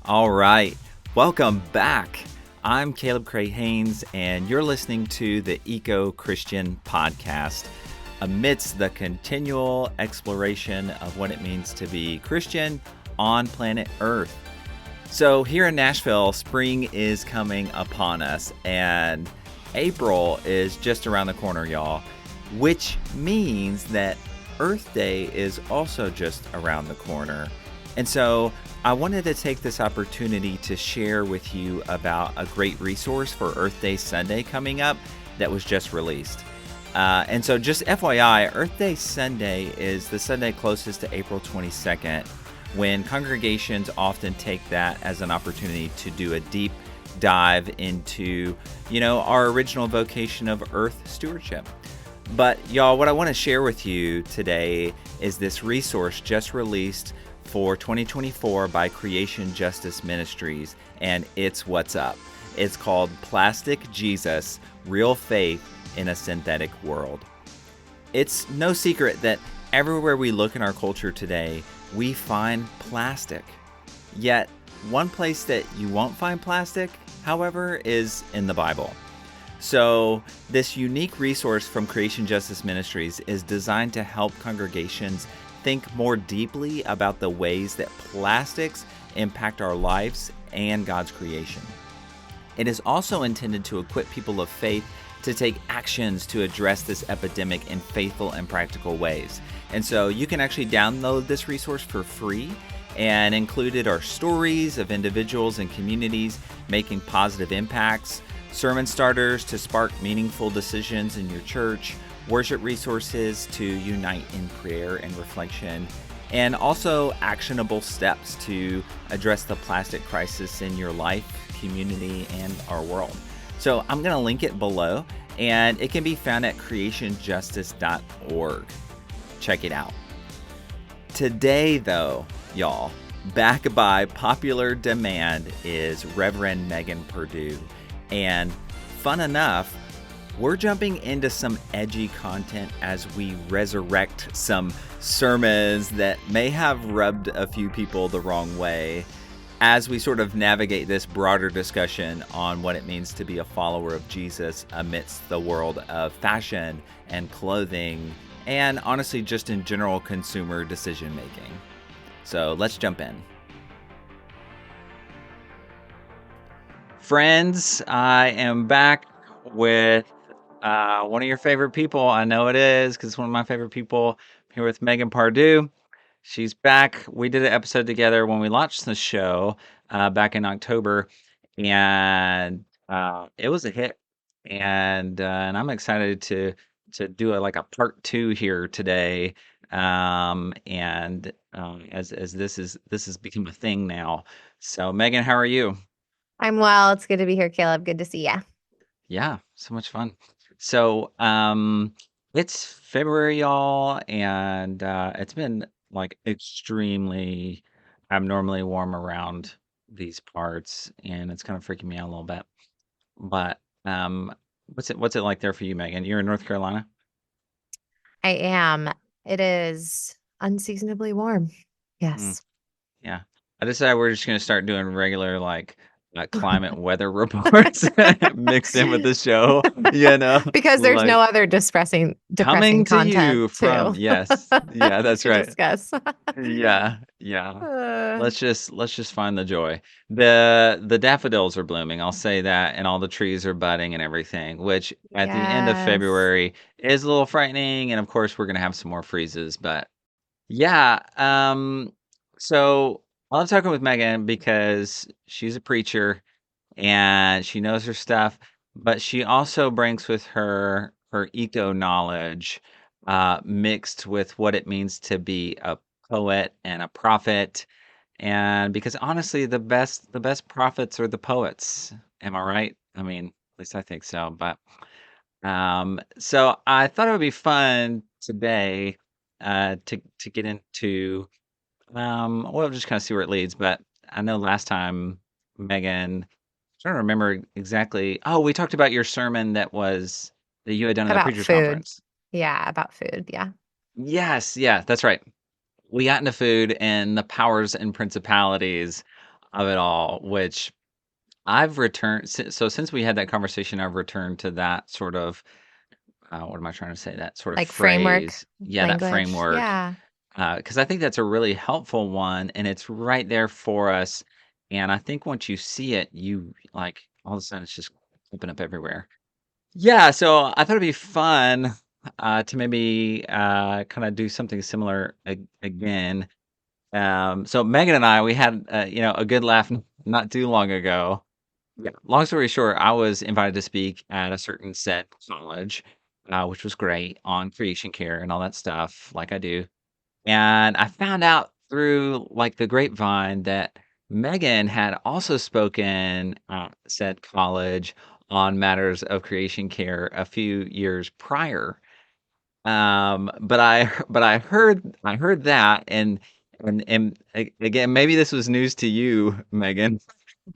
All right, welcome back. I'm Caleb Cray Haynes, and you're listening to the ecoChristian podcast. Amidst the continual exploration of what it means to be Christian on planet Earth. So here in Nashville, spring is coming upon us, and April is just around the corner, y'all, which means that Earth Day is also just around the corner. And so I wanted to take this opportunity to share with you about a great resource for Earth Day Sunday coming up that was just released. And so just FYI, Earth Day Sunday is the Sunday closest to April 22nd, when congregations often take that as an opportunity to do a deep dive into, our original vocation of Earth stewardship. But y'all, what I want to share with you today is this resource just released for 2024 by Creation Justice Ministries, and it's what's up. It's called Plastic Jesus, Real Faith in a Synthetic World. It's no secret that everywhere we look in our culture today, we find plastic. Yet, one place that you won't find plastic, however, is in the Bible. So, this unique resource from Creation Justice Ministries is designed to help congregations think more deeply about the ways that plastics impact our lives and God's creation. It is also intended to equip people of faith to take actions to address this epidemic in faithful and practical ways. And so you can actually download this resource for free, and included are stories of individuals and communities making positive impacts, sermon starters to spark meaningful decisions in your church, worship resources to unite in prayer and reflection, and also actionable steps to address the plastic crisis in your life, community, and our world. So I'm going to link it below, and it can be found at creationjustice.org. Check it out. Today, though, y'all, back by popular demand is Reverend Megan Pardue. And fun enough, we're jumping into some edgy content as we resurrect some sermons that may have rubbed a few people the wrong way, as we sort of navigate this broader discussion on what it means to be a follower of Jesus amidst the world of fashion and clothing, and honestly just in general consumer decision making. So let's jump in. Friends, I am back with one of your favorite people. I know it is, because it's one of my favorite people. I'm here with Megan Pardue. She's back. We did an episode together when we launched the show back in October, and it was a hit. And I'm excited to do a part 2 here today. As this has become a thing now. So Megan, how are you? I'm well. It's good to be here, Caleb. Good to see you. Yeah, so much fun. So it's February, y'all, and it's been extremely abnormally warm around these parts, and it's kind of freaking me out a little bit. But what's it like there for you, Megan? You're in North Carolina? I am. It is unseasonably warm. Yes. Yeah. I decided we're just gonna start doing regular climate weather reports mixed in with the show, Because there's no other depressing coming to content you from, yes. Yeah, that's to right. discuss. Yeah. Let's just find the joy. The daffodils are blooming, I'll say that, and all the trees are budding and everything, which at the end of Yes. February is a little frightening, and of course we're gonna have some more freezes, but yeah. So I love talking with Megan because she's a preacher and she knows her stuff, but she also brings with her eco knowledge, mixed with what it means to be a poet and a prophet. And because honestly, the best prophets are the poets. Am I right? I mean, at least I think so. But so I thought it would be fun today to get into we'll just kind of see where it leads. But I know last time, Megan, I'm trying to remember exactly. Oh, we talked about your sermon that you had done at the About preachers food. conference. Yeah, about food. Yeah. Yes, yeah, that's right. We got into food and the powers and principalities of it all, which I've returned. So since we had that conversation, I've returned to that sort of, what am I trying to say? That sort of Like framework, phrase. Yeah, that language. framework. Yeah. Because I think that's a really helpful one, and it's right there for us. And I think once you see it, you like all of a sudden it's just open up everywhere. Yeah, so I thought it'd be fun to maybe kind of do something similar again. So Megan and I, we had a good laugh not too long ago. Yeah. Long story short, I was invited to speak at a certain set college, which was great on creation care and all that stuff, like I do. And I found out through like the grapevine that Megan had also spoken at said college on matters of creation care a few years prior. But I heard that and again, maybe this was news to you, Megan,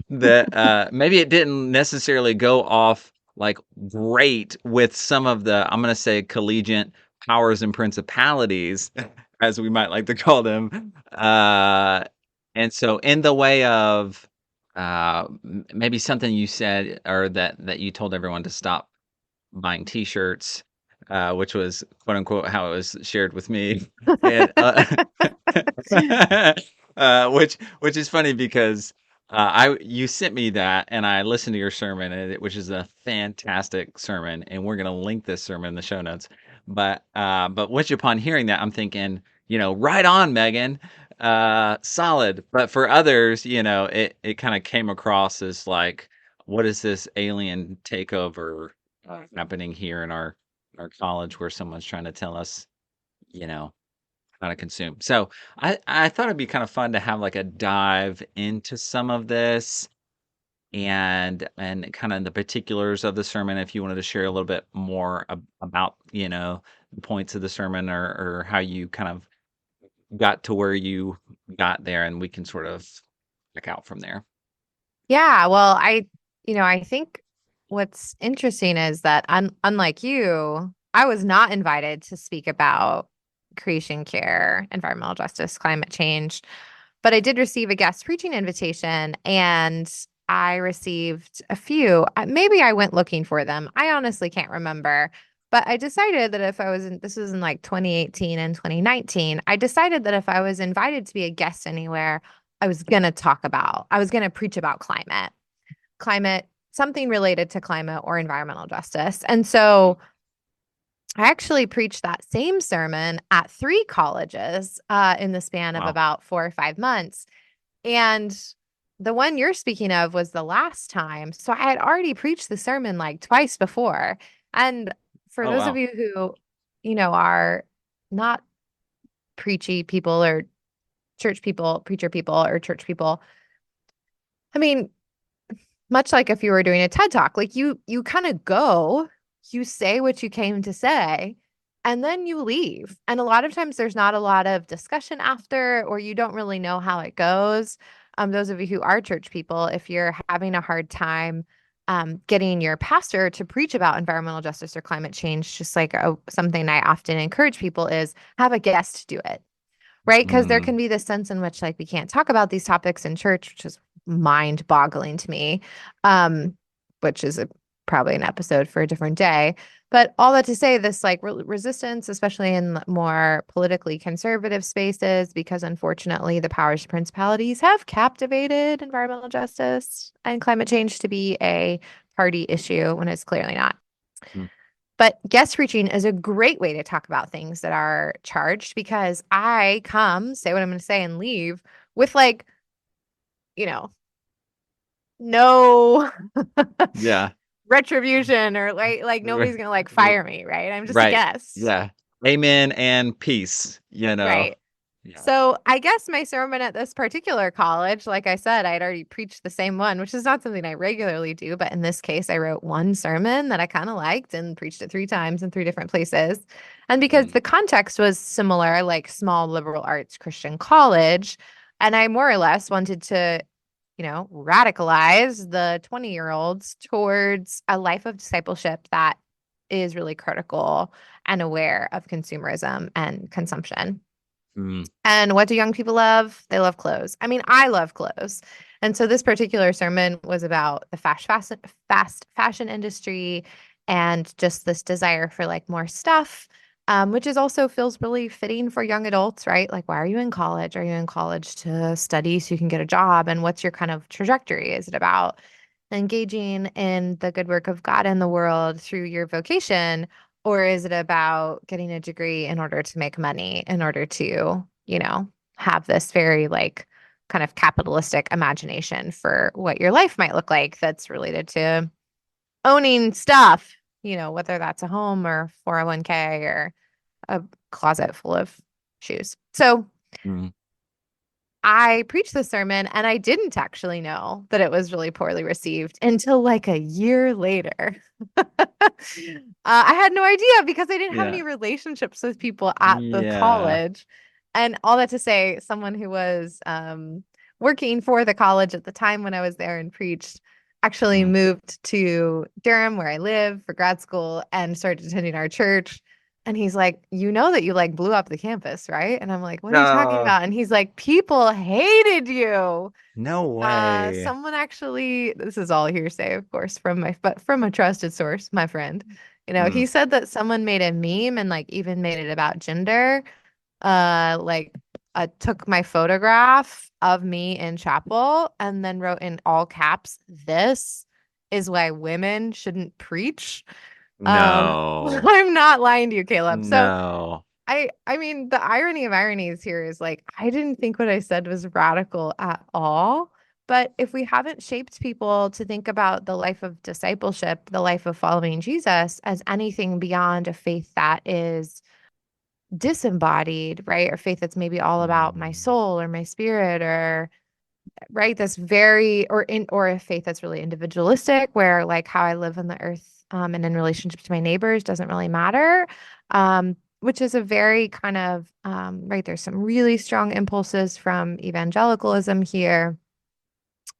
that maybe it didn't necessarily go off like great with some of the, I'm going to say, collegiate powers and principalities, as we might like to call them. And so, in the way of maybe something you said, or that you told everyone to stop buying T-shirts, which was quote unquote how it was shared with me, and which is funny because I you sent me that and I listened to your sermon, which is a fantastic sermon, and we're gonna link this sermon in the show notes. But which upon hearing that, I'm thinking, right on, Megan, solid. But for others, it kind of came across as like, what is this alien takeover happening here in our college where someone's trying to tell us, you know, how to consume. So I thought it'd be kind of fun to have like a dive into some of this and kind of the particulars of the sermon. If you wanted to share a little bit more about, the points of the sermon or how you kind of got to where you got there, and we can sort of check out from there. Yeah. Well, I think what's interesting is that unlike you, I was not invited to speak about creation care, environmental justice, climate change, but I did receive a guest preaching invitation and I received a few. Maybe I went looking for them. I honestly can't remember. But I decided that if I was this was in like 2018 and 2019, I decided that if I was invited to be a guest anywhere, I was going to preach about climate, something related to climate or environmental justice. And Mm. so I actually preached that same sermon at 3 colleges in the span of Wow. about 4 or 5 months. And the one you're speaking of was the last time. So I had already preached the sermon like twice before. And for Oh, those of wow. you who, are not preachy people or church people, preacher people or church people, I mean, much like if you were doing a TED Talk, like you kind of go, you say what you came to say, and then you leave. And a lot of times there's not a lot of discussion after, or you don't really know how it goes. Those of you who are church people, if you're having a hard time getting your pastor to preach about environmental justice or climate change, just like something I often encourage people is have a guest do it, right? Because there Mm. can be this sense in which like we can't talk about these topics in church, which is mind-boggling to me, um, which is probably an episode for a different day. But all that to say, this like resistance, especially in more politically conservative spaces, because unfortunately the powers and principalities have captivated environmental justice and climate change to be a party issue when it's clearly not. Mm. But guest preaching is a great way to talk about things that are charged because I come, say what I'm going to say, and leave with like, you know, no Yeah. retribution or like nobody's going to like fire me, right? I'm just a Right. guest. Yeah. Amen and peace, Right. Yeah. So I guess my sermon at this particular college, like I said, I'd already preached the same one, which is not something I regularly do. But in this case, I wrote one sermon that I kind of liked and preached it 3 times in 3 different places. And because Mm. the context was similar, like small liberal arts Christian college, and I more or less wanted to, radicalize the 20-year-olds towards a life of discipleship that is really critical and aware of consumerism and consumption. Mm. And what do young people love? They love clothes. I mean, I love clothes. And so this particular sermon was about the fast fashion industry and just this desire for like more stuff, which is also feels really fitting for young adults, right? Like, why are you in college? Are you in college to study so you can get a job? And what's your kind of trajectory? Is it about engaging in the good work of God in the world through your vocation? Or is it about getting a degree in order to make money, in order to, have this very like kind of capitalistic imagination for what your life might look like that's related to owning stuff, whether that's a home or 401k or a closet full of shoes. So Mm. I preached the sermon and I didn't actually know that it was really poorly received until like a year later. I had no idea because I didn't have Yeah. any relationships with people at the Yeah. college. And all that to say, someone who was working for the college at the time when I was there and preached actually Mm. moved to Durham, where I live, for grad school and started attending our church. And he's like, you know that you like blew up the campus, right? And I'm like, what are you talking No, about? And he's like, people hated you. no way. Someone actually, this is all hearsay, of course, but from a trusted source, my friend. He Mm. said that someone made a meme and like even made it about gender. Like took my photograph of me in chapel and then wrote in all caps, "This is why women shouldn't preach." No, I'm not lying to you, Caleb. So no. I mean, the irony of ironies here is like I didn't think what I said was radical at all. But if we haven't shaped people to think about the life of discipleship, the life of following Jesus as anything beyond a faith that is disembodied, right? Or faith that's maybe all about my Mm. soul or my spirit or right, that's very or a faith that's really individualistic where like how I live on the earth and in relationship to my neighbors doesn't really matter. Which is a very kind of right, there's some really strong impulses from evangelicalism here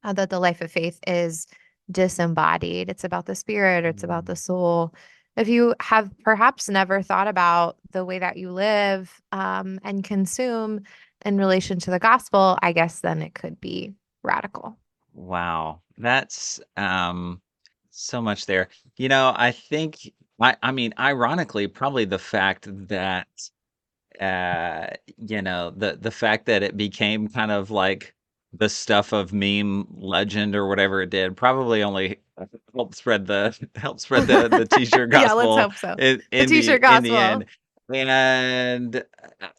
that the life of faith is disembodied. It's about the spirit, or it's about the Mm. soul. If you have perhaps never thought about the way that you live and consume in relation to the gospel, I guess then it could be radical. Wow, that's so much there. I think I mean, ironically, probably the fact that the fact that it became kind of like the stuff of meme legend or whatever it did probably only helped spread the t-shirt Yeah, let's gospel hope so. in, The in the t-shirt in the gospel. end.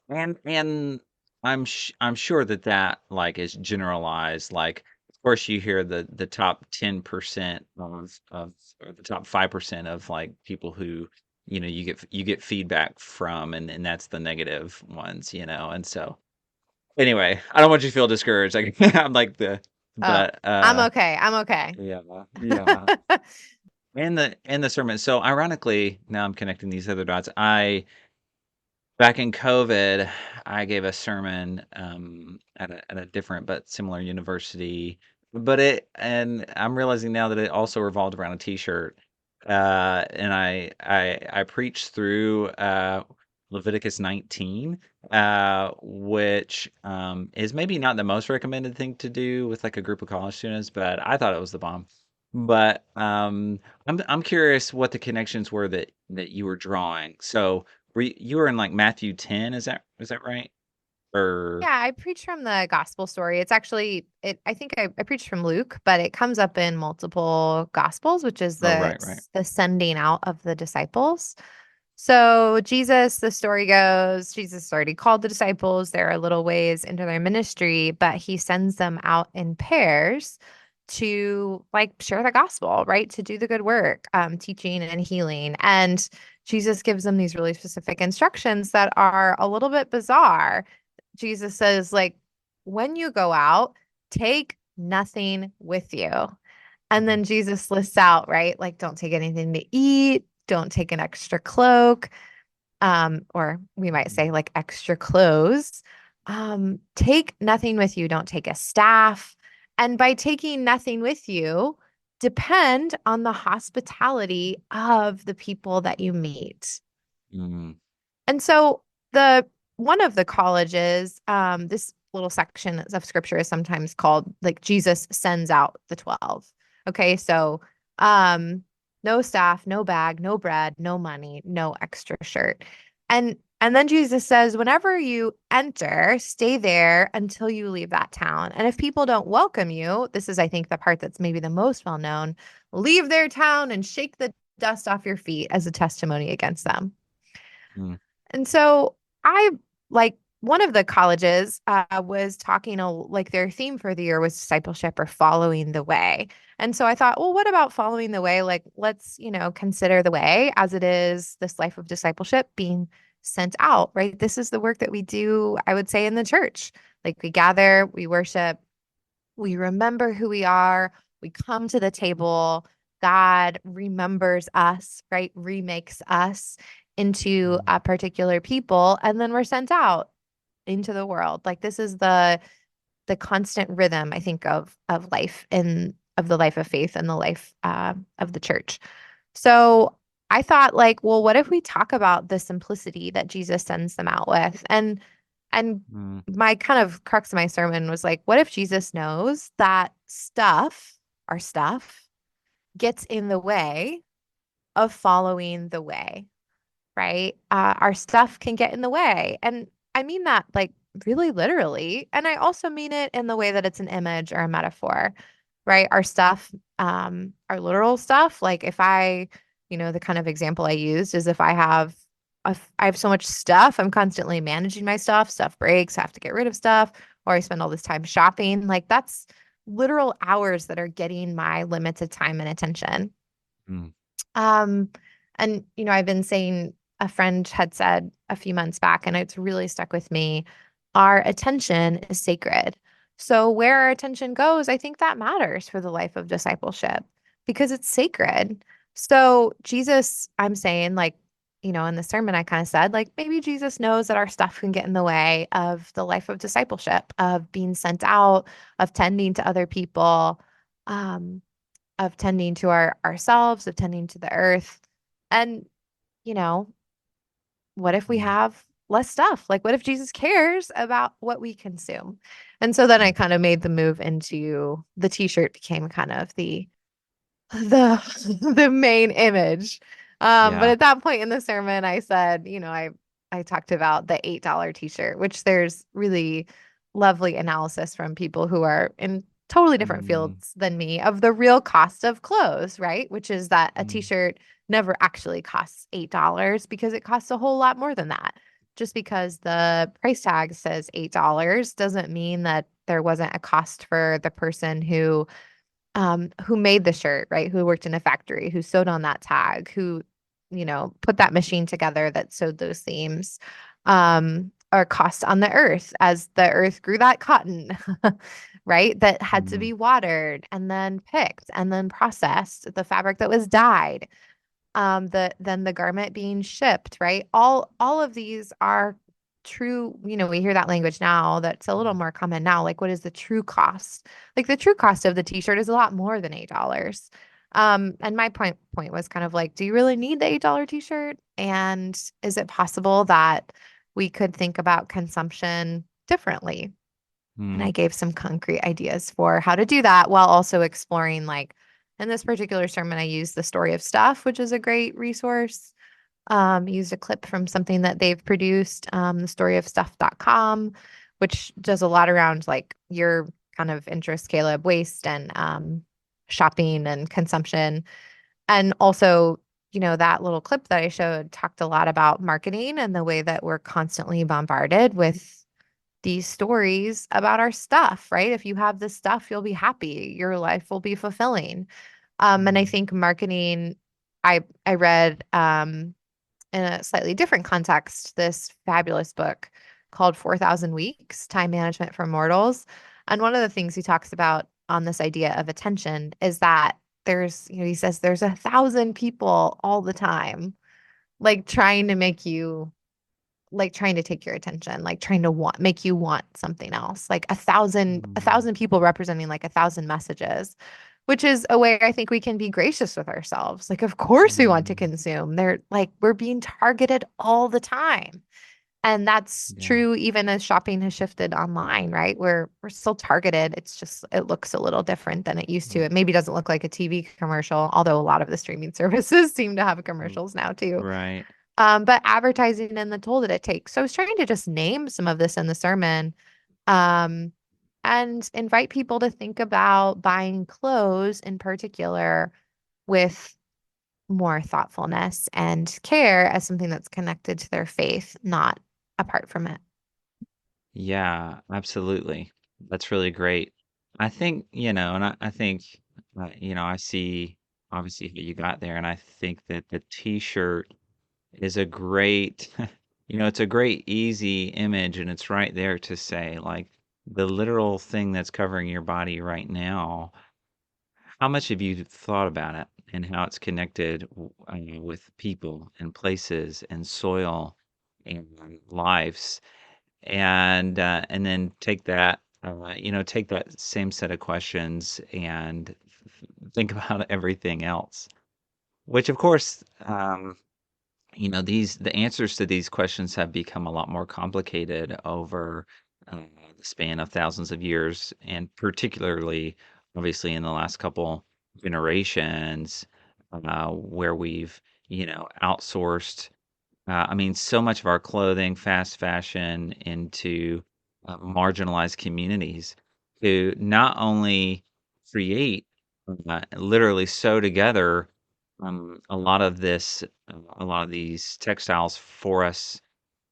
And I'm sure that like is generalized. Like, of course you hear the top 10% of or the top 5% of like people who you get feedback from, and that's the negative ones. And so anyway, I don't want you to feel discouraged. Like I'm like the Oh, but I'm okay. I'm okay. yeah, yeah. And the sermon. So ironically, now I'm connecting these other dots. I Back in COVID, I gave a sermon at a different but similar university. And I'm realizing now that it also revolved around a T-shirt. And I preached through Leviticus 19, which is maybe not the most recommended thing to do with like a group of college students, but I thought it was the bomb. But I'm curious what the connections were that you were drawing. So you were in like Matthew 10, is that right? Or Yeah, I preach from the gospel story. It's actually I think I preach from Luke, but it comes up in multiple gospels, which is oh, right, right. the sending out of the disciples. So Jesus, the story goes, Jesus already called the disciples. They're a little ways into their ministry, but he sends them out in pairs to like share the gospel, right? To do the good work, teaching and healing. And Jesus gives them these really specific instructions that are a little bit bizarre. Jesus says, like, when you go out, take nothing with you. And Mhm. then Jesus lists out, right? Like, don't take anything to eat, don't take an extra cloak, or we might say like extra clothes. Take nothing with you, don't take a staff. And by taking nothing with you, depend on the hospitality of the people that you meet. Mm. And so the one of the colleges, this little section of scripture is sometimes called like Jesus sends out the 12. Okay, so um, no staff, no bag, no bread, no money, no extra shirt. And then Jesus says, whenever you enter, stay there until you leave that town. And if people don't welcome you, this is, I think, the part that's maybe the most well known, leave their town and shake the dust off your feet as a testimony against them. Mm, And so I like one of the colleges was talking like their theme for the year was discipleship or following the way. And so I thought, well, what about following the way? Like, let's, consider the way as it is this life of discipleship being sent out, right? This is the work that we do, I would say, in the church. Like we gather, we worship, we remember who we are, we come to the table. God remembers us, right? Remakes us into mm, a particular people, and then we're sent out into the world. Like this is the constant rhythm, I think, of life and of the life of faith and the life of the church. So I thought, like, well, what if we talk about the simplicity that Jesus sends them out with? And mm, my kind of crux of my sermon was like, what if Jesus knows that stuff, our stuff, gets in the way of following the way, right? Our stuff can get in the way. And I mean that like really literally. And I also mean it in the way that it's an image or a metaphor, right? Our stuff, our literal stuff. Like if the kind of example I used is if I have so much stuff, I'm constantly managing my stuff breaks, I have to get rid of stuff, or I spend all this time shopping. Like that's literal hours that are getting my limited time and attention. mm, Um, and I've been saying a friend had said a few months back, and it's really stuck with me. Our attention is sacred. So where our attention goes, I think that matters for the life of discipleship because it's sacred. So Jesus, I'm saying, like, in the sermon, I kind of said, like, maybe Jesus knows that our stuff can get in the way of the life of discipleship, of being sent out, of tending to other people. Um, of tending to ourselves, of tending to the earth. And, you know, what if we mm, have less stuff? Like, what if Jesus cares about what we consume? And so then I mm. kind of made the move into the t-shirt became kind of the the main image. But Yeah. at that point in the sermon, I said, I talked about the $8 t-shirt, which there's really lovely analysis from people who are in totally different Mm, fields than me of the real cost of clothes, right? Which is that a mm, t-shirt never actually costs $8 because it costs a whole lot more than that. Just because the price tag says $8 doesn't mean that there wasn't a cost for the person who made the shirt, right? Who worked in a factory, who sewed on that tag, who, put that machine together that sewed those seams, or cost on the earth as the earth grew that cotton, right? That had to mm, be watered and then picked and then processed, the fabric that was dyed, then the garment being shipped, right? All of these are true, we hear that language now that's a little mm, more common now. Like, what is the true cost? Like the true cost of the t-shirt is a lot more than $8. And my point was kind of like, do you really need the $8 t-shirt? And is it possible that we could think about consumption differently? And I mm, gave some concrete ideas for how to do that while also exploring, like, in this particular sermon, I used the story of stuff, which is a great resource. Used a clip from something that they've produced, the story of stuff.com, which does a lot around like your kind of interest, Caleb, waste and shopping and consumption. And also, that little clip that I showed talked a lot about marketing and the way that we're constantly bombarded with these stories about our stuff, right? If you have this stuff, you'll be happy. Your life will be fulfilling. And I mm, think marketing, I read in a slightly different context this fabulous book called 4,000 Weeks: Time Management for Mortals. And one of the things he talks about on this idea of attention is that he says there's 1,000 people all the time, like trying to make you like trying to take your attention, like trying to make you want something else. Like a mm, thousand people representing like 1,000 messages, which is a way I think we can be gracious with ourselves. Like, of course we want to mm, consume. They're like we're being targeted all the time. And that's Yeah. true even as shopping has shifted online, right? We're still targeted. It's just it looks a little different than it used to. Mm, It maybe doesn't look like a TV commercial, although a lot of the streaming services seem to have mm, commercials now too. right. But advertising and the toll that it takes. So I was trying to just name some of this in the sermon, um, and invite people to think about buying clothes in particular with more thoughtfulness and care as something that's connected to their faith, not apart from it. Yeah, absolutely. That's really great. I think, and I think, I see obviously who you got there, and I think that the t-shirt is a great, it's a great, easy image, and it's right there to say, like, the literal thing that's covering your body right now, how much have you thought about it and how it's connected with people and places and soil and lives? And then take that same set of questions and think about everything else. Which, of course, the answers to these questions have become a lot more complicated over the span of thousands of years, and particularly, obviously, in the last couple generations, where we've, outsourced I mean, so much of our clothing, fast fashion into marginalized communities to not only create, literally sew together a lot of these textiles for us,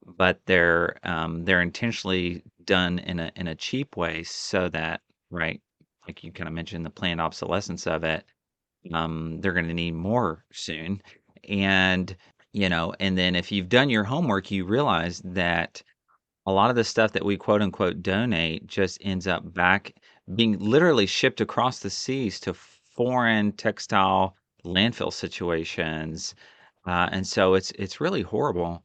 but they're intentionally done in a cheap way so that, right, like you kind of mentioned, the planned obsolescence of it, they're going to need more soon. And, and then if you've done your homework, you realize that a lot of the stuff that we quote unquote donate just ends up back being literally shipped across the seas to foreign textile landfill situations. And so it's really horrible.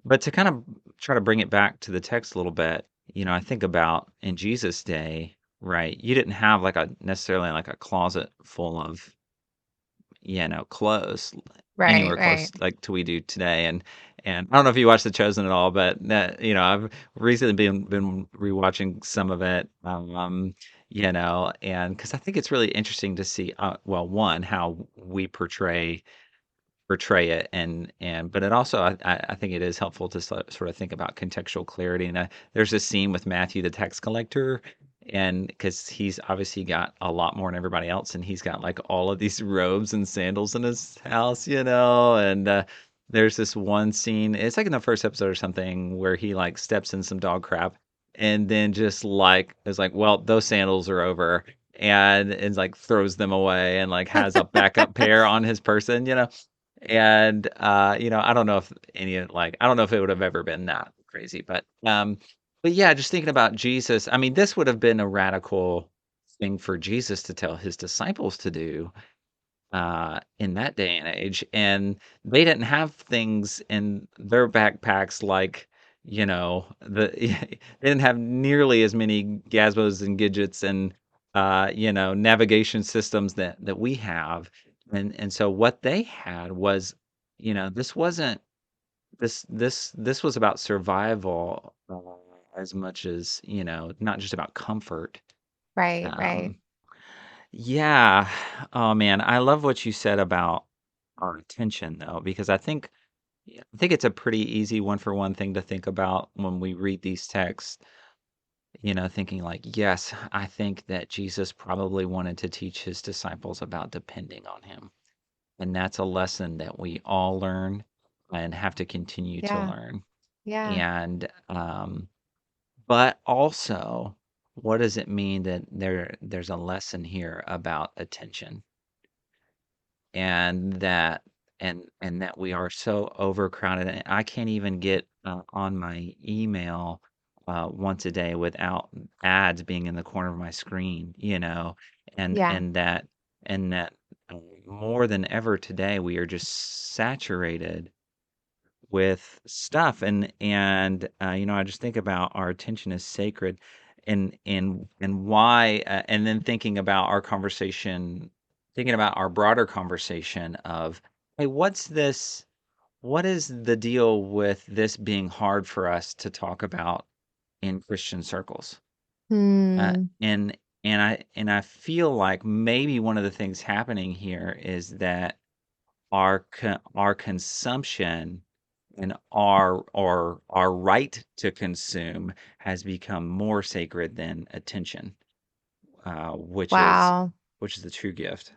But to kind of try to bring it back to the text a little bit, I think about in Jesus' day, right? You didn't have like a necessarily like a closet full of close Right, anywhere right. close like to we do today. And I don't know if you watch The Chosen at all, but that I've recently been rewatching some of it. And because I think it's really interesting to see, well, one, how we portray it, and but it also I think it is helpful to sort of think about contextual clarity. And there's this scene with Matthew the tax collector, and because he's obviously got a lot more than everybody else, and he's got like all of these robes and sandals in his house, and there's this one scene, it's like in the first episode or something, where he like steps in some dog crap and then just like is like, well, those sandals are over, and like throws them away and like has a backup pair on his person. And, I don't know if I don't know if it would have ever been that crazy, but yeah, just thinking about Jesus, I mean, this would have been a radical thing for Jesus to tell his disciples to do, in that day and age. And they didn't have things in their backpacks like, they didn't have nearly as many gazebos and gadgets and, navigation systems that we have. And so what they had was, this wasn't this was about survival, as much as, not just about comfort. Right, right. Um, yeah. Oh man, I love what you said about our attention though, because I think it's a pretty easy one for one thing to think about when we read these texts, thinking like, yes, I think that Jesus probably wanted to teach his disciples about depending on him. And that's a lesson that we all learn and have to continue to Yeah, learn. yeah, And but also, what does it mean that there's a lesson here about attention, and that we are so overcrowded, and I can't even get on my email once a day without ads being in the corner of my screen, and yeah, and that and that more than ever today we are just saturated with stuff. And I just think about our attention is sacred, and why, and then thinking about our broader conversation of, hey, what's this what is the deal with this being hard for us to talk about in Christian circles? Uh, Hmm. and and I feel like maybe one of the things happening here is that our consumption and our right to consume has become more sacred than attention, which is Wow. the true gift.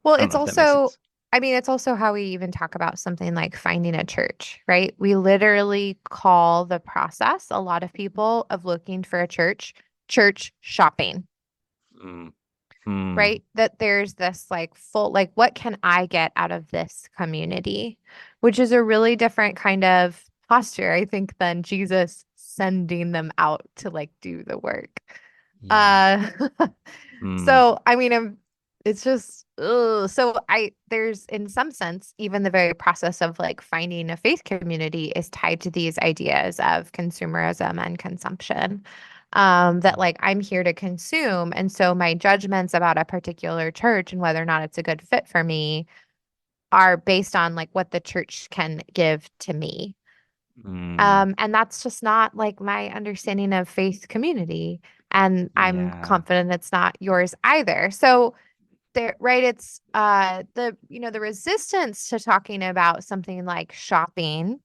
Well, I don't it's know if that makes also, sense. I mean, it's also how we even talk about something like finding a church, right? We literally call the process, a lot of people, of looking for a church, church shopping, Mm. Hmm. right? That there's this like full, like, what can I get out of this community? Which is a really different kind of posture, I think, than Jesus sending them out to like do the work. Yeah. Uh, Hmm. so I mean, it's just ugh. So there's in some sense, even the very process of like finding a faith community is tied to these ideas of consumerism and consumption. That like I'm here to consume, and so my judgments about a particular church and whether or not it's a good fit for me are based on like what the church can give to me. Mm. And that's just not like my understanding of faith community. And I'm Yeah. confident it's not yours either. So there, right, it's the, the resistance to talking about something like shopping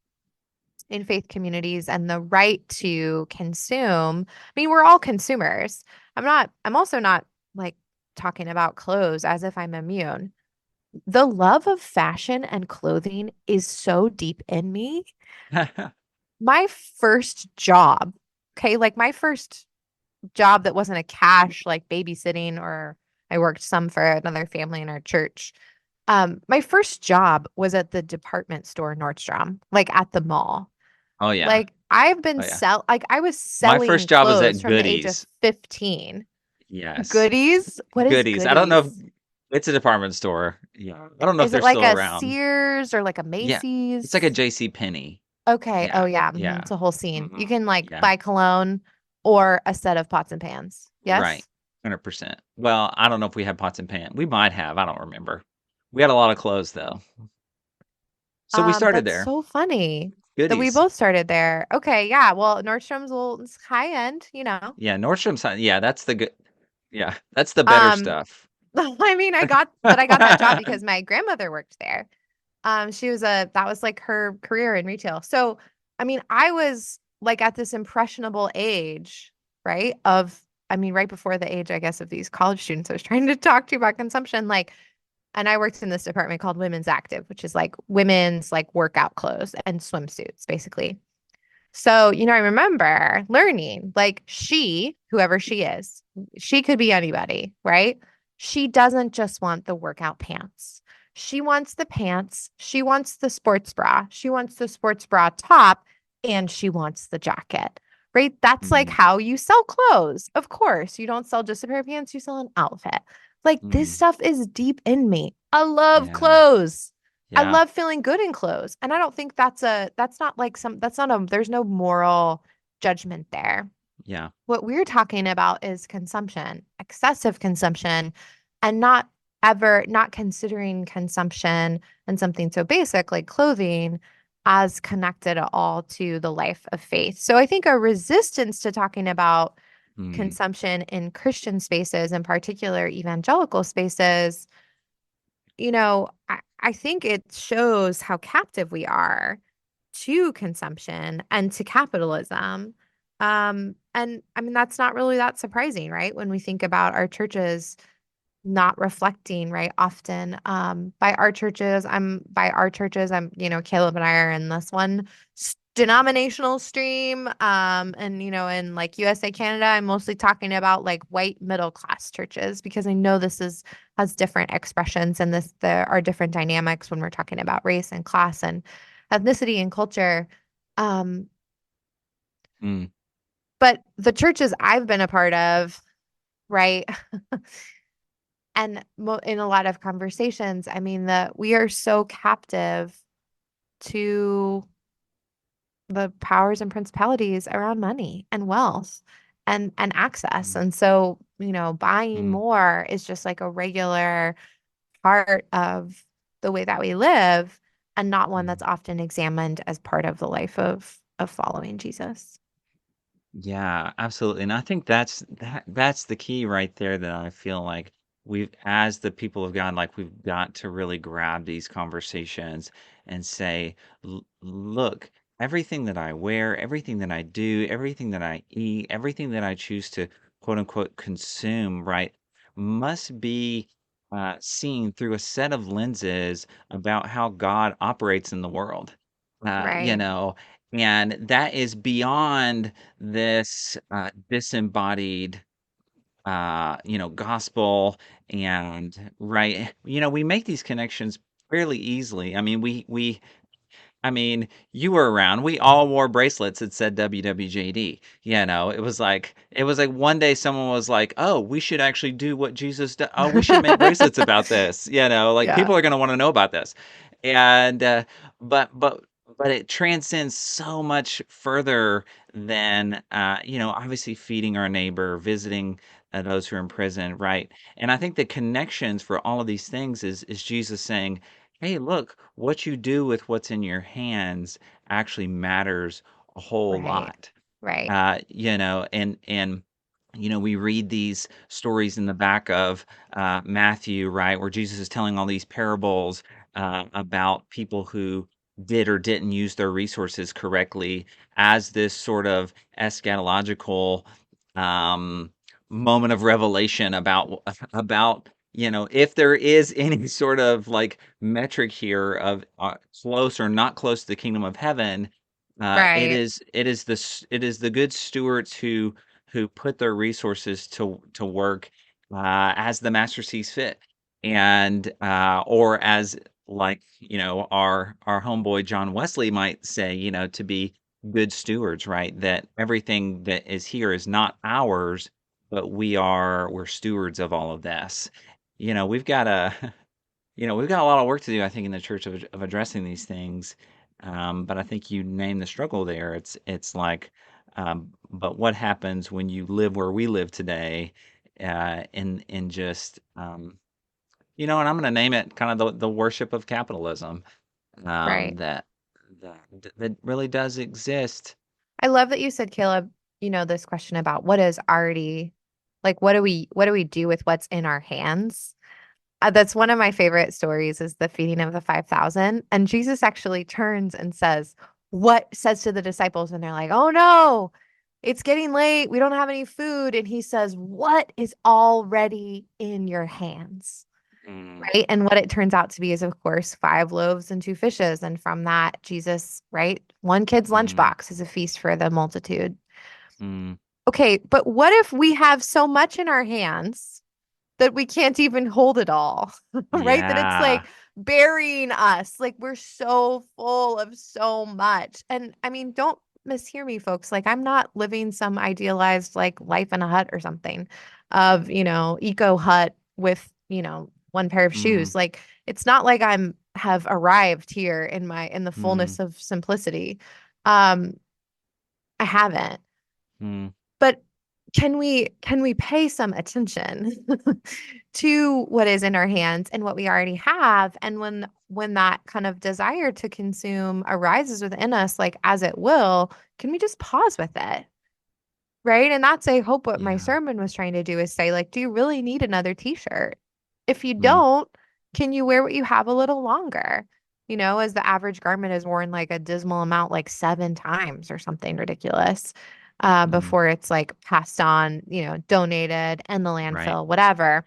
in faith communities and the right to consume. I mean, we're all consumers. I'm also not like talking about clothes as if I'm immune. The love of fashion and clothing is so deep in me. My first job, okay, like my first job that wasn't a cash, like babysitting, or I worked some for another family in our church. My first job was at the department store Nordstrom, like at the mall. Oh yeah. Like I've been Oh yeah. like I was My selling first job was clothes at from the age of Goodies. 15. Yes. Goodies? What is Goodies. I don't know if goodies? it's a department store. Yeah. I don't know if Is they're it like still a around. Sears or like a Yeah. It's like a Macy's? J.C. Penney. Okay. Oh Yeah. yeah. Yeah. It's a whole scene. You Hmm. can like Yeah. buy cologne or a set of pots and pans. Right. Yes. 100%. Well, I don't know if we had pots and pans. We might have. I don't remember. We had a lot of clothes though. So we started That's there. so funny that we Goodies. both started there. Okay, yeah. Well, Nordstrom's, well, it's high end. Yeah, Nordstrom's. Yeah, that's the good. Yeah, that's the better Um, stuff. I mean, I got that job because my grandmother worked there. That was like her career in retail. So, I mean, I was like at this impressionable age, right? I mean, right before the age, I guess, of these college students I was trying to talk to about consumption. Like, and I worked in this department called Women's Active, which is like women's like workout clothes and swimsuits, basically. So, I remember learning like whoever she is, she could be anybody, right? She doesn't just want the workout pants. She wants the pants. She wants the sports bra. She wants the sports bra top and she wants the jacket, right? That's like Mm, how you sell clothes. Of course, you don't sell just a pair of pants, you sell an outfit. Like this mm, stuff is deep in me. I love yeah, clothes. I yeah, love feeling good in clothes. And I don't think that's not like there's no moral judgment there. yeah. What we're talking about is consumption, excessive consumption, and not considering consumption and something so basic like clothing as connected at all to the life of faith. So I think a resistance to talking about Mm, consumption in Christian spaces, in particular evangelical spaces, I think it shows how captive we are to consumption and to capitalism. And I mean, that's not really that surprising, right? When we think about our churches not reflecting, right? Often, by our churches, Caleb and I are in this one denominational stream. And in like USA, Canada, I'm mostly talking about like white middle class churches because I know has different expressions and there are different dynamics when we're talking about race and class and ethnicity and culture. Um, mm, but the churches I've been a part of, right? And in a lot of conversations, I mean that we are so captive to the powers and principalities around money and wealth and access. mm, And so, buying mm, more is just like a regular part of the way that we live. and not one Mm. that's often examined as part of the life of following Jesus. Yeah, absolutely. And I think that's the key right there that I feel like we've as the people of God, like we've got to really grab these conversations and say, Look, everything that I wear, everything that I do, everything that I eat, everything that I choose to quote unquote consume, right, must be seen through a set of lenses about how God operates in the world. You Right. know, and that is beyond this disembodied gospel. And right, we make these connections fairly easily. You were around. We all wore bracelets that said WWJD. It was like one day someone was like, "Oh, we should actually do what Jesus does. Oh, we should make bracelets about this." Like Yeah. people are going to want to know about this. And but but but it transcends so much further than obviously feeding our neighbor, visiting those who are in prison, right? And I think the connections for all of these things is Jesus saying, hey, look, what you do with what's in your hands actually matters a whole Right. lot. Right. And we read these stories in the back of Matthew, right, where Jesus is telling all these parables about people who did or didn't use their resources correctly as this sort of eschatological um, moment of revelation about if there is any sort of like metric here of close or not close to the kingdom of heaven. It Right. is the good stewards who put their resources to work as the master sees fit, and or as like our homeboy John Wesley might say, to be good stewards, right? That everything that is here is not ours, but we're stewards of all of this. We've got a we've got a lot of work to do, I think, in the church of addressing these things. But I think you name the struggle there. It's like, but what happens when you live where we live today, in just and I'm going to name it kind of the worship of capitalism, Right. that really does exist. I love that you said, Caleb, this question about what is already like what do we do with what's in our hands? That's one of my favorite stories is the feeding of the 5,000. And Jesus actually turns and says to the disciples, and they're like, "Oh no, it's getting late. We don't have any food." And he says, "What is already in your hands?" Mm, Right. And what it turns out to be is, of course, 5 loaves and 2 fishes. And from that, Jesus, right? One kid's mm, lunchbox is a feast for the multitude. mm. Okay. But what if we have so much in our hands that we can't even hold it all, right? That it's Yeah. like burying us. Like we're so full of so much. And I mean, don't mishear me, folks. Like I'm not living some idealized like life in a hut or something of, eco hut with, one pair of Mm, shoes. Like it's not like I'm have arrived here in the mm, fullness of simplicity. Um, I haven't. mm. But can we pay some attention to what is in our hands and what we already have? And when that kind of desire to consume arises within us, like as it will, can we just pause with it? Right. And that's I hope what my Yeah. sermon was trying to do is say, like, do you really need another t-shirt? If you Mm, don't, can you wear what you have a little longer? As the average garment is worn like a dismal amount, like 7 times or something ridiculous, mm. before it's like passed on, donated in the Right. landfill, whatever.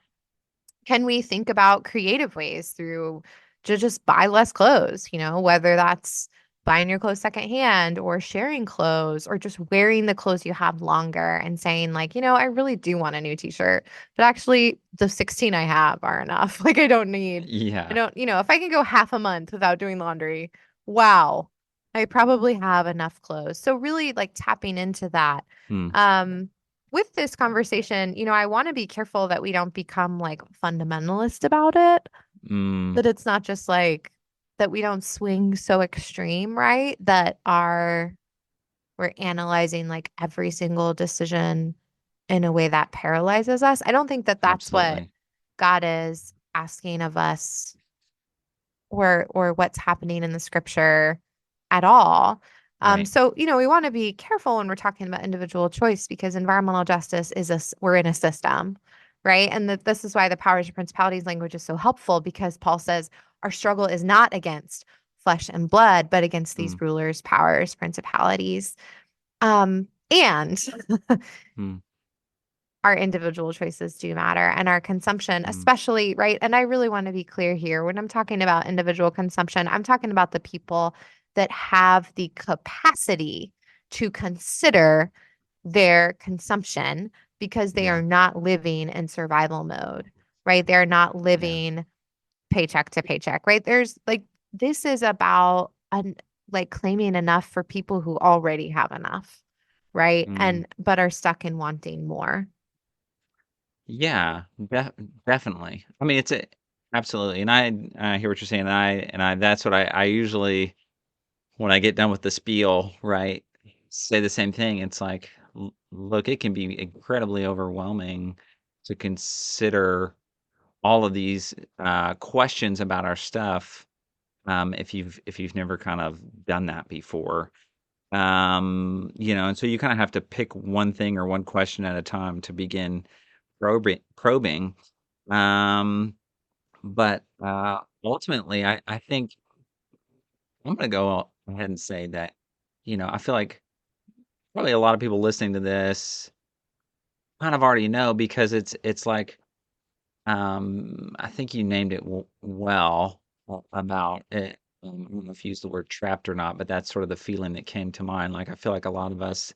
Can we think about creative ways through to just buy less clothes, whether that's buying your clothes secondhand or sharing clothes or just wearing the clothes you have longer and saying like, I really do want a new t-shirt, but actually the 16 I have are enough. Like I Yeah. don't, if I can go half a month without doing laundry, wow, I probably have enough clothes. So really like tapping into that. Mm, Um, with this conversation, I want to be careful that we don't become like fundamentalist about it, mm. that it's not just like that we don't swing so extreme, right? That we're analyzing like every single decision in a way that paralyzes us. I don't think that that's what Absolutely. God is asking of us or what's happening in the scripture at all. Right. So, we want to be careful when we're talking about individual choice because environmental justice we're in a system, right? And that this is why the powers and principalities language is so helpful because Paul says our struggle is not against flesh and blood, but against these Mm, rulers, powers, principalities. And mm, our individual choices do matter and our consumption, mm. especially, right? And I really want to be clear here. When I'm talking about individual consumption, I'm talking about the people that have the capacity to consider their consumption because they Yeah. are not living in survival mode, right? They're not Yeah. living paycheck to paycheck, right? This is about like claiming enough for people who already have enough, right? Mm. And but are stuck in wanting more. Yeah, definitely. I mean, absolutely. And I hear what you're saying. And I that's what I usually, when I get done with the spiel, right, say the same thing. It's like, look, it can be incredibly overwhelming to consider all of these questions about our stuff, if you've never kind of done that before. And so you kind of have to pick one thing or one question at a time to begin probing. Um, but ultimately, I think I'm going to go ahead and say that, I feel like probably a lot of people listening to this kind of already know because it's like, I think you named it well, about it. I don't know if you used the word trapped or not, but that's sort of the feeling that came to mind. Like I feel like a lot of us,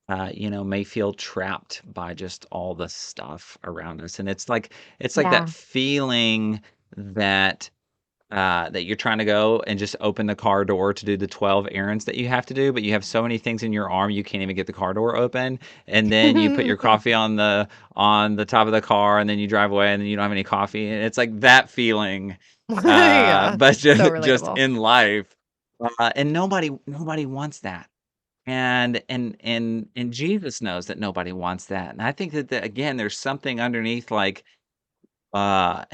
may feel trapped by just all the stuff around us, and it's like that Yeah. feeling that that you're trying to go and just open the car door to do the 12 errands that you have to do, but you have so many things in your arm you can't even get the car door open. And then you put your coffee on the top of the car, and then you drive away, and then you don't have any coffee. And it's like that feeling, Yeah. but So just relatable. in life. And nobody wants that. And Jesus knows that nobody wants that. And I think that again, there's something underneath, like, uh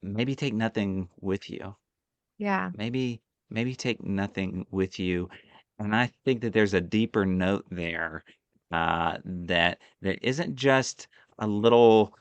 maybe take nothing with you. Yeah. Maybe take nothing with you. And I think that there's a deeper note there, that isn't just a little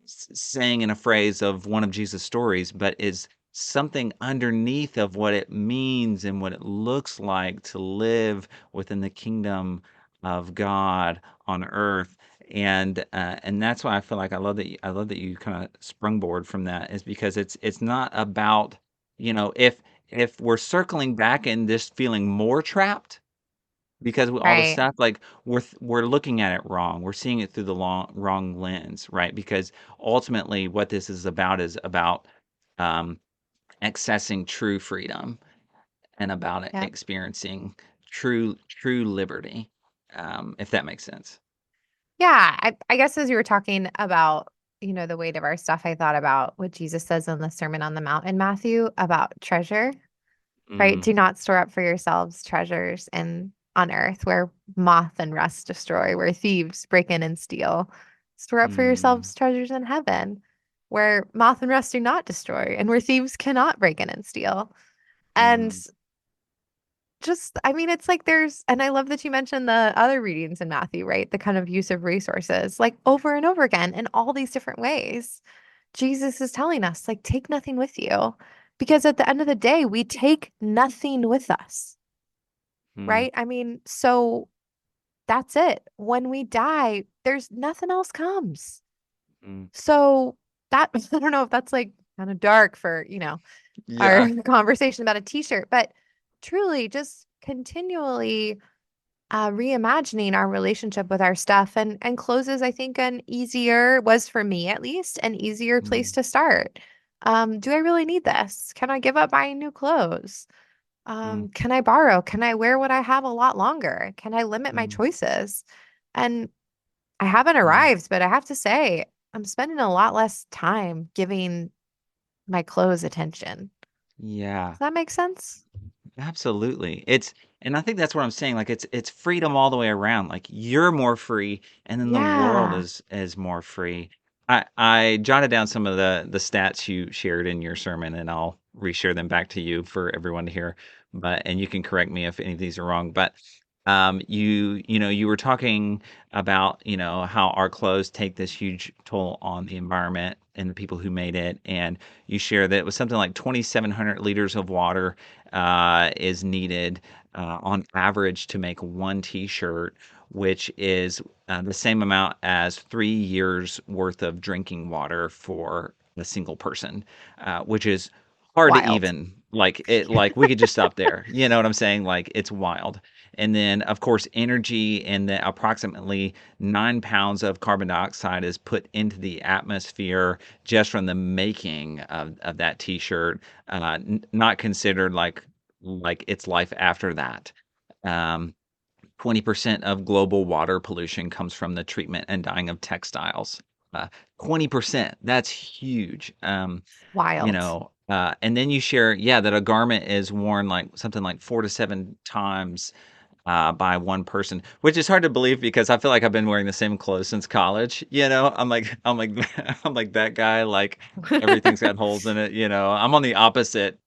saying in a phrase of one of Jesus' stories, but is something underneath of what it means and what it looks like to live within the kingdom of God on earth. And that's why I feel like I love that you kind of sprungboard from that, is because it's not about, if we're circling back and this feeling more trapped because all the Right. stuff, like, we're looking at it wrong. We're seeing it through the wrong lens, right? Because ultimately, what this is about, um, accessing true freedom, and about Yep. experiencing true liberty, if that makes sense. Yeah. I guess as you were talking about, the weight of our stuff, I thought about what Jesus says in the Sermon on the Mount in Matthew about treasure, right? Mm, Do not store up for yourselves treasures on earth where moth and rust destroy, where thieves break in and steal. Store up for mm, yourselves treasures in heaven where moth and rust do not destroy and where thieves cannot break in and steal. And mm, I mean, it's like and I love that you mentioned the other readings in Matthew, right? The kind of use of resources, like over and over again in all these different ways. Jesus is telling us, like, take nothing with you. Because at the end of the day, we take nothing with us, mm, right? I mean, so that's it. When we die, there's nothing else comes. mm. So that, I don't know if that's like kind of dark for, our Yeah. conversation about a t-shirt, but truly just continually reimagining our relationship with our stuff and clothes I think was for me at least an easier place Mm, to start. Do I really need this? Can I give up buying new clothes? mm, Can I borrow? Can I wear what I have a lot longer? Can I limit my mm, choices? And I haven't mm. arrived, but I have to say, I'm spending a lot less time giving my clothes attention. Yeah. Does that make sense? Absolutely. And I think that's what I'm saying. Like, it's freedom all the way around. Like, you're more free, and then the world Yeah. is more free. I jotted down some of the stats you shared in your sermon, and I'll reshare them back to you for everyone to hear. But and you can correct me if any of these are wrong. But you were talking about how our clothes take this huge toll on the environment and the people who made it, and you share that it was something like 2,700 liters of water is needed on average to make one T-shirt, which is the same amount as 3 years worth of drinking water for a single person, which is hard to Wild. even like we could just stop there. You know what I'm saying? Like it's wild. And then of course energy and the approximately 9 pounds of carbon dioxide is put into the atmosphere just from the making of that t-shirt, not considered like its life after that. Um, 20% of global water pollution comes from the treatment and dyeing of textiles. 20%, that's huge. Wild. And then you share, yeah, that a garment is worn like something like 4 to 7 times by one person, which is hard to believe because I feel like I've been wearing the same clothes since college. I'm like, I'm like that guy. Like everything's got holes in it. I'm on the opposite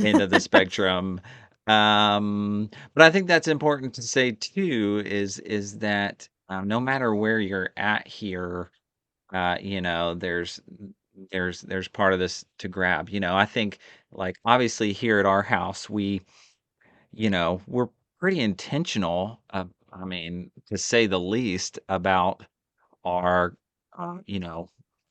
end of the spectrum. But I think that's important to say too is that no matter where you're at here, there's part of this to grab. I think like obviously here at our house, we're pretty intentional, I mean, to say the least, about our,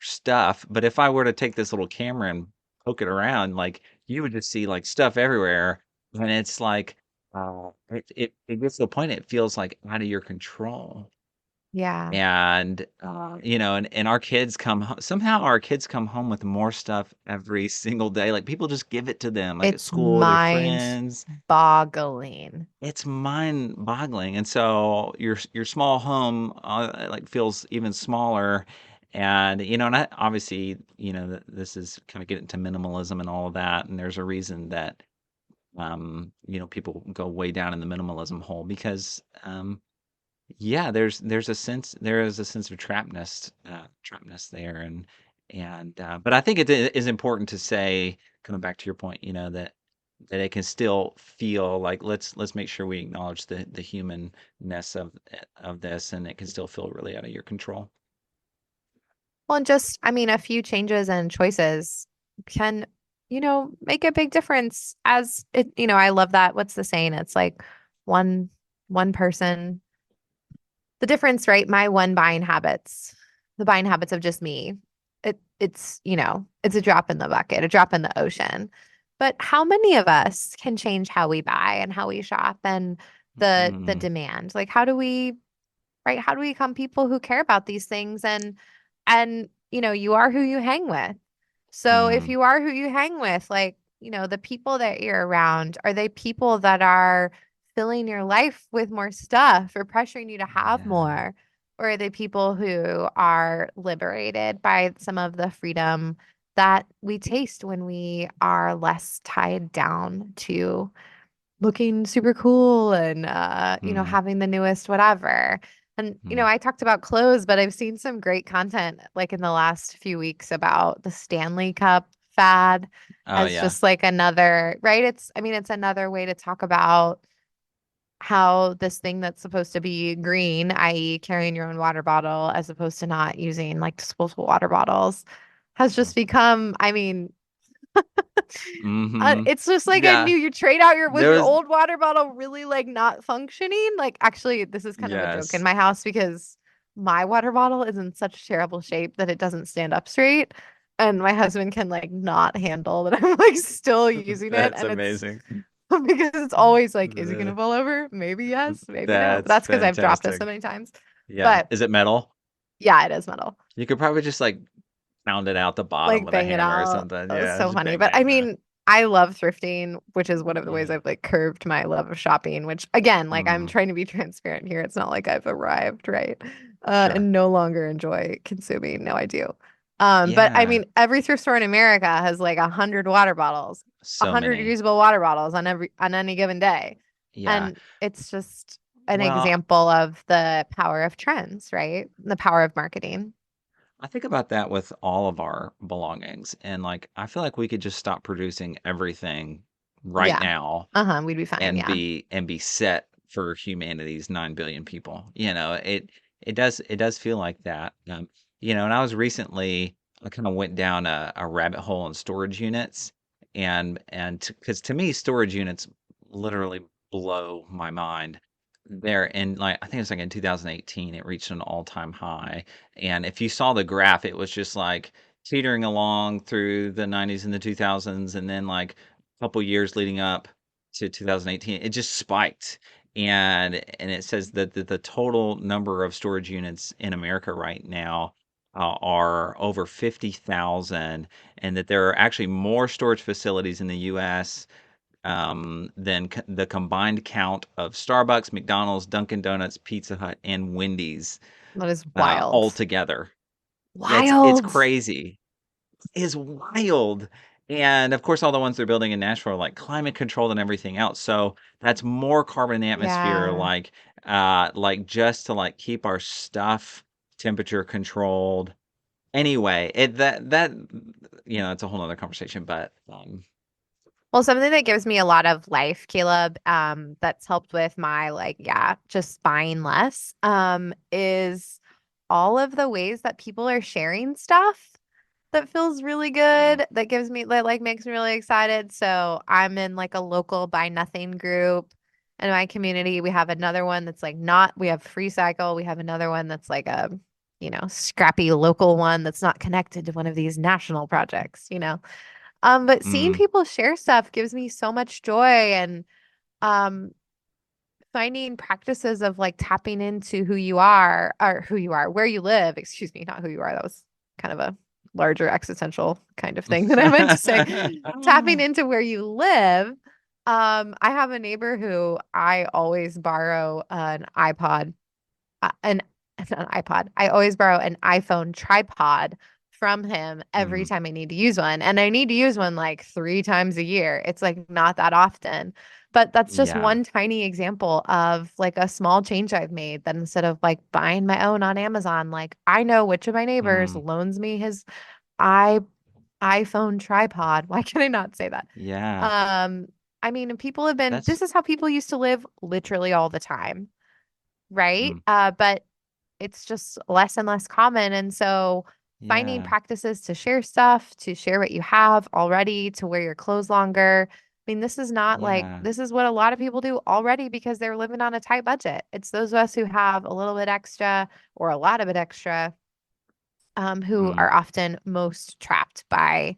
stuff. But if I were to take this little camera and poke it around, like you would just see like stuff everywhere, and it's like, it gets to the point it feels like out of your control. Yeah. And and our kids somehow our kids come home with more stuff every single day. Like people just give it to them, like at It's school, their mind friends. boggling. It's mind-boggling, and so your small home, like, feels even smaller, and I obviously, this is kinda getting to minimalism and all of that, and there's a reason that, people go way down in the minimalism hole because, yeah, there is a sense of trappedness there, and but I think it is important to say, coming back to your point, that it can still feel like let's make sure we acknowledge the humanness of this, and it can still feel really out of your control. Well, and just, I mean, a few changes and choices can, make a big difference as it, I love that. What's the saying? It's like one one person, the difference, right? My one buying habits, the buying habits of just me. It's a drop in the bucket, a drop in the ocean. But how many of us can change how we buy and how we shop and the Mm, demand? Like how do we, right? How do we become people who care about these things and you are who you hang with. So if mm, you are who you hang with, like, the people that you're around, are they people that are filling your life with more stuff or pressuring you to have yeah. more? Or are they people who are liberated by some of the freedom that we taste when we are less tied down to looking super cool and Mm, having the newest whatever. And mm. I talked about clothes, but I've seen some great content like in the last few weeks about the Stanley Cup fad Oh as yeah. just like another, right? It's another way to talk about how this thing that's supposed to be green, i.e., carrying your own water bottle as opposed to not using like disposable water bottles, has Mm. just become, I mean, Mm-hmm. it's just like a Yeah. new, you trade out with There your was old water bottle really like not functioning. Like actually, this is kind of a joke in yes. my house because my water bottle is in such terrible shape that it doesn't stand up straight. And my husband can like not handle that I'm like still using it. That's And it's amazing. because it's always like, is it gonna Uh, fall over? Maybe yes, maybe no. But That's that's because I've dropped it so fantastic. many times. Yeah. But Is it metal? yeah, it is metal. You could probably just like pound it out the bottom Like with a bang it hammer or out. something. It was Yeah, so just funny. bang But I bang. mean, I love thrifting, which is one of the ways Yeah. I've like curbed my love of shopping, which again, like I'm Mm, trying to be transparent here. It's not like I've arrived, right? sure. And no longer enjoy consuming. No, I do. But I Yeah. mean, every thrift store in America has like 100 water bottles, a So hundred many. reusable water bottles on any given day. Yeah. And it's just an Well, example of the power of trends, right? The power of marketing. I think about that with all of our belongings, and like I feel like we could just stop producing everything right Yeah. now Uh-huh. We'd be fine. and Yeah. be set for humanity's 9 billion people. It does feel like that. And I was recently I kind of went down a rabbit hole in storage units, and because to me storage units literally blow my mind. There in like I think it's like in 2018 it reached an all-time high, and if you saw the graph it was just like teetering along through the 90s and the 2000s, and then like a couple years leading up to 2018 it just spiked. And it says that the total number of storage units in America right now are over 50,000, and that there are actually more storage facilities in the US than the combined count of Starbucks, McDonald's, Dunkin' Donuts, Pizza Hut, and Wendy's That is wild. all together. It's Wild. crazy. It's wild. And of course, all the ones they're building in Nashville are like climate controlled and everything else. So that's more carbon in the atmosphere, Yeah. like just to like keep our stuff temperature controlled. Anyway, it's a whole nother conversation, but Well, something that gives me a lot of life, Caleb, that's helped with my like, yeah, just buying less, is all of the ways that people are sharing stuff that feels really mm, good, that like makes me really excited. So I'm in like a local buy nothing group in my community. We have another one that's like not, we have free cycle. We have another one that's like a, scrappy local one that's not connected to one of these national projects. But seeing mm, people share stuff gives me so much joy, and um finding practices of like tapping into where you live, excuse me, not who you are. That was kind of a larger existential kind of thing that I meant to say. Tapping into where you live. I have a neighbor who I always borrow an iPod, an not an iPod. I always borrow an iPhone tripod from him every mm, time I need to use one. And I need to use one like 3 times a year. It's like not that often. But that's just yeah. one tiny example of like a small change I've made, that instead of like buying my own on Amazon, like I know which of my neighbors Mm, loans me his i iPhone tripod. Why can I not say that? yeah. Um, I mean, That's this is how people used to live literally all the time, right? mm, But it's just less and less common. And so finding yeah. practices to share stuff, to share what you have already, to wear your clothes longer. I mean, this is not like, Yeah. this is what a lot of people do already because they're living on a tight budget. It's those of us who have a little bit extra or a lot of it extra, who Mm, are often most trapped by,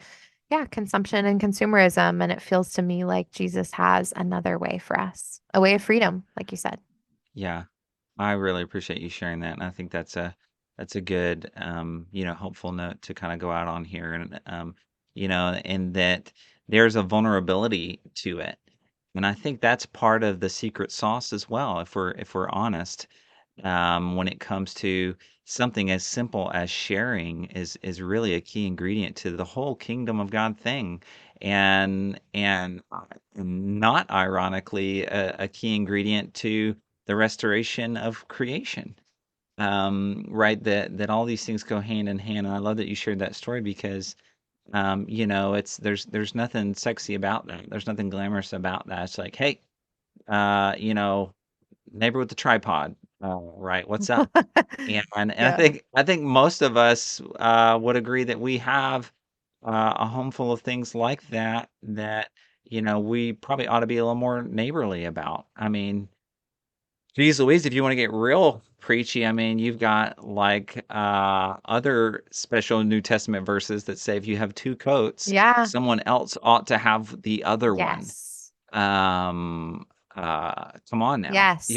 yeah, consumption and consumerism. And it feels to me like Jesus has another way for us, a way of freedom, like you said. yeah. I really appreciate you sharing that, and I think that's a good helpful note to kind of go out on here, and and that there's a vulnerability to it, and I think that's part of the secret sauce as well. If we're honest, when it comes to something as simple as sharing is really a key ingredient to the whole kingdom of God thing, and not ironically a key ingredient to the restoration of creation. Right, that all these things go hand in hand. And I love that you shared that story because it's there's nothing sexy about that. There's nothing glamorous about that. It's like, hey, uh, you know, neighbor with the tripod, right? What's up? And I Yeah. think most of us would agree that we have a home full of things like that we probably ought to be a little more neighborly about. I mean, geez Louise, if you want to get real preachy, I mean, you've got like other special New Testament verses that say if you have two coats, Yeah. someone else ought to have the other one. Yes. Um, come on now, Yes.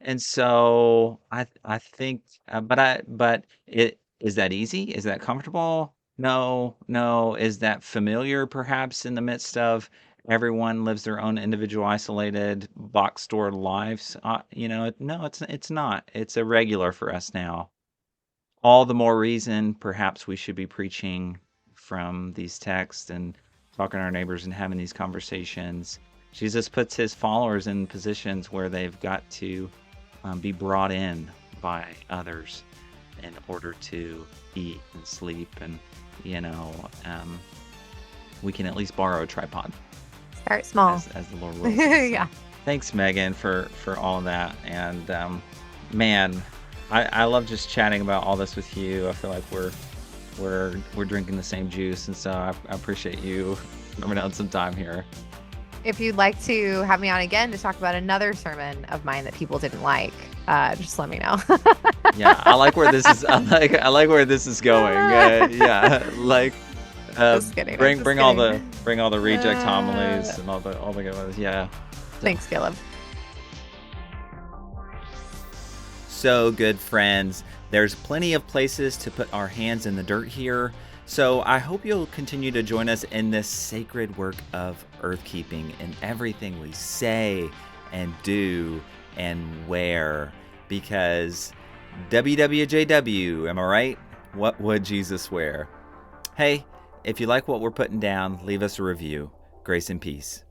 and so I think, but it is that easy? Is that comfortable? No, no. Is that familiar? Perhaps in the midst of everyone lives their own individual, isolated, box store lives. No, it's not. It's irregular for us now. All the more reason, perhaps, we should be preaching from these texts and talking to our neighbors and having these conversations. Jesus puts his followers in positions where they've got to be brought in by others. in order to eat and sleep, and we can at least borrow a tripod. Start small, as the Lord wills. Yeah. Thanks, Megan, for all of that. And man, I love just chatting about all this with you. I feel like we're drinking the same juice, and so I appreciate you coming out some time here. If you'd like to have me on again to talk about another sermon of mine that people didn't like, just let me know. Yeah, I like where this is. I like where this is going. Yeah, like just kidding. Bring all the reject homilies and all the good ones. Yeah. Thanks, Caleb. So good, friends. There's plenty of places to put our hands in the dirt here. So I hope you'll continue to join us in this sacred work of earthkeeping in everything we say and do and wear. Because WWJW, am I right? What would Jesus wear? Hey, if you like what we're putting down, leave us a review. Grace and peace.